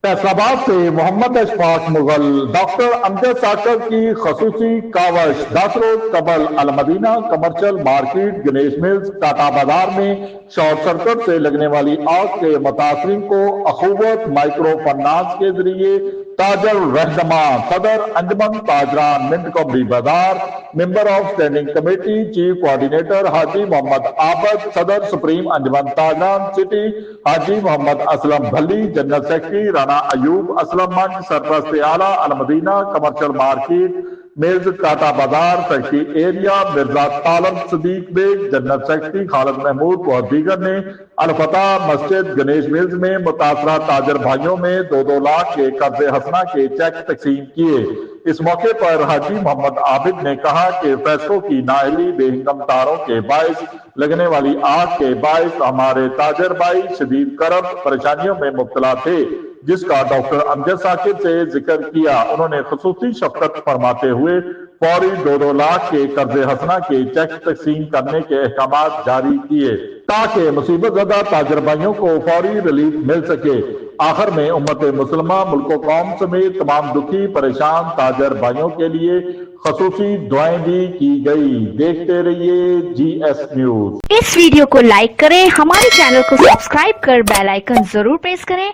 फैसलाबाद से मोहम्मद अशफाक मुगल डॉक्टर अमजद साकर की खसूसी कावश 10 रोज कबल Al Madina commercial market Ganesh mills Tata बाजार में शॉर्ट सर्किट से लगने वाली आग के मुतासरीन को अखुवत माइक्रो फाइनेंस के जरिए ताजर रहनमा सदर अंजमन ताजरान मिंट कबरी बाजार member of standing committee chief coordinator Haji Mohammad Abad सदर सुप्रीम अंजमन ताजरान city Haji Mohammad Aslam Bhalli general secretary Rana Ayub Aslam मंच सरपरस्त आला Almadina commercial market mills Tata बाजार factory area Mirza Talib Sadiq Baig general secretary Khalid Mahmood और दीगर ने अलफता मस्जिद गणेश मिल्स में मुतासरा ताजर भाइयों में 2-2 लाख के कर्ज हसना के चेक तकसीम किए। इस मौके पर हाजी मोहम्मद आबिद ने कहा कि फैसलों की नाअहली बेहंगम तारों के बायस लगने वाली आग के बायस हमारे ताजर भाई शदीद करब परेशानियों में मुब्तला थे, जिसका डॉक्टर अमजद साकिर से जिक्र किया। उन्होंने खुसूसी शफकत फरमाते हुए फौरी 2-2 लाख के कर्ज हसना के चेक तकसीम करने के अहकाम जारी किए ताकि मुसीबत ज़दा ताजर भाइयों को फौरी रिलीफ मिल सके। आखिर में उम्मत मुसलमा मुल्क कौम समेत तमाम दुखी परेशान ताजर भाइयों के लिए खसूसी दुआएं भी की गई। देखते रहिए GS न्यूज। इस वीडियो को लाइक करें, हमारे चैनल को सब्सक्राइब कर बेल आइकन जरूर प्रेस करें।